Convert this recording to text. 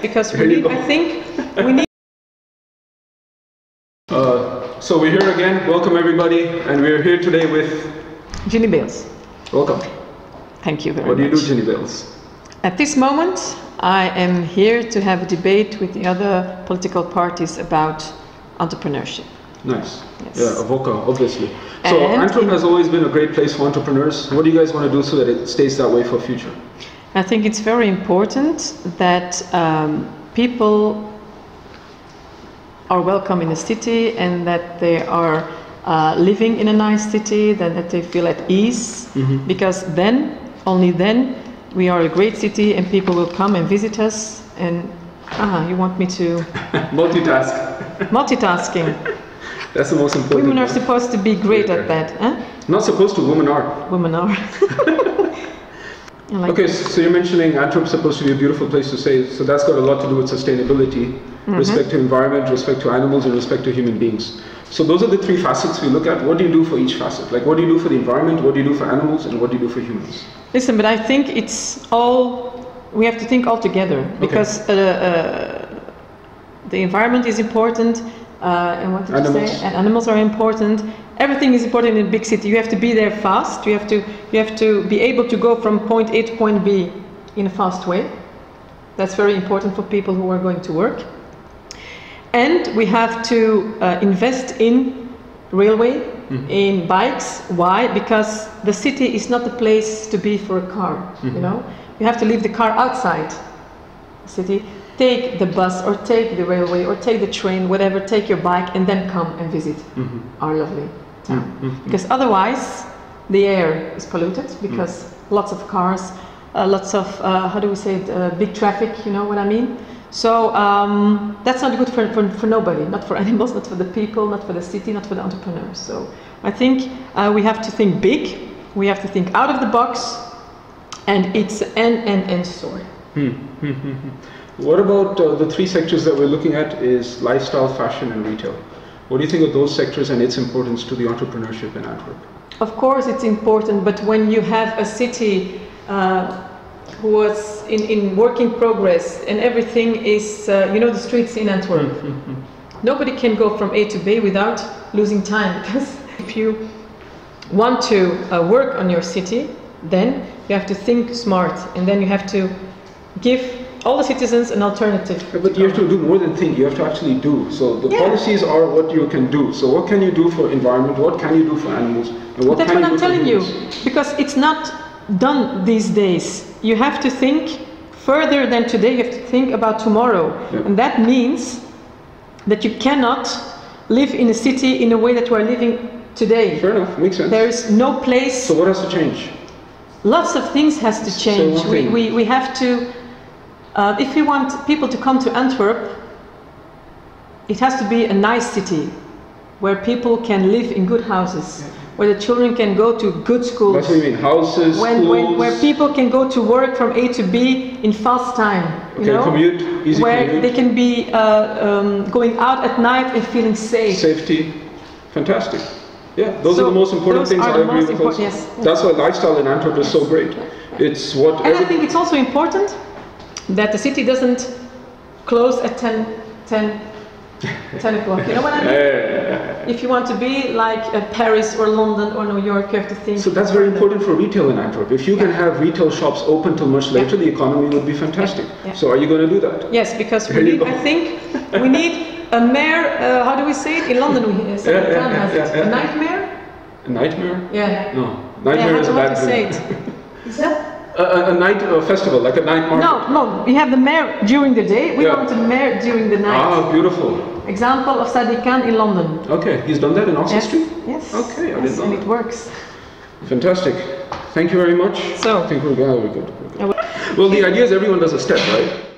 because we need, I think we need. So we're here again. Welcome everybody, and we're here today with Ginny Bales. Welcome. Thank you very much. What do you do, Ginny Bales? At this moment, I am here to have a debate with the other political parties about entrepreneurship. Nice. Yes. Yeah, Avoca, obviously. So Antwerp has always been a great place for entrepreneurs. What do you guys want to do so that it stays that way for future? I think it's very important that people are welcome in the city and that they are living in a nice city, that they feel at ease, because then, only then, we are a great city and people will come and visit us. And you want me to multitask. Multitasking. That's the most important. Women are supposed to be great at that, huh? Not supposed to, women are. Women are. Okay, so you're mentioning Antwerp's supposed to be a beautiful place to stay, so that's got a lot to do with sustainability, respect to environment, respect to animals, and respect to human beings. So those are the three facets we look at. What do you do for each facet? Like, what do you do for the environment, what do you do for animals, and what do you do for humans? Listen, but I think it's all, we have to think all together, because the environment is important, and what did you say? And animals are important. Everything is important in a big city. You have to be there fast. You have to be able to go from point A to point B in a fast way. That's very important for people who are going to work. And we have to invest in railway, in bikes. Why? Because the city is not the place to be for a car. You know, you have to leave the car outside the city. Take the bus or take the railway or take the train, whatever, take your bike and then come and visit our lovely town. Because otherwise the air is polluted, because lots of cars, lots of, how do we say it, big traffic, you know what I mean? So that's not good for nobody, not for animals, not for the people, not for the city, not for the entrepreneurs. So I think we have to think big, we have to think out of the box, and it's an end story. What about the three sectors that we're looking at is lifestyle, fashion and retail. What do you think of those sectors and its importance to the entrepreneurship in Antwerp? Of course it's important, but when you have a city who was in working progress and everything is, you know, the streets in Antwerp, nobody can go from A to B without losing time, because if you want to work on your city, then you have to think smart, and then you have to give all the citizens an alternative. But you have to do more than think, you have to actually do. So the policies are what you can do. So what can you do for environment, what can you do for animals, and what That's can what you do I'm telling you, because it's not done these days. You have to think further than today, you have to think about tomorrow. And that means that you cannot live in a city in a way that you are living today. Fair enough, makes sense. There is no place. So what has to change? Lots of things has to change. We have to, if we want people to come to Antwerp, it has to be a nice city where people can live in good houses, where the children can go to good schools. That's what you mean, houses, schools. Where people can go to work from A to B in fast time. You know? Commute, easy where commute. they can be going out at night and feeling safe. Safety, fantastic. Yeah, those are the most important things. I agree with those. Yes. That's why lifestyle in Antwerp is so great. It's what. And I think it's also important that the city doesn't close at 10 o'clock. You know what I mean? If you want to be like Paris or London or New York, you have to think. So that's very important for retail in Antwerp. If you can have retail shops open till much later, the economy would be fantastic. So are you going to do that? Yes, because we need, I think we need a mayor, how do we say it? In London we say it. A nightmare? A nightmare? Yeah. No. Nightmare is a bad thing. Is that? A night festival, like a night market. No, we have the mayor during the day, we want the mayor during the night. Ah, beautiful. Example of Sadiq Khan in London. Okay, he's done that in Oxford Street? Yes. Okay, I didn't know and that. It works. Fantastic. Thank you very much. So, I think we're good. Well, the idea is everyone does a step, right?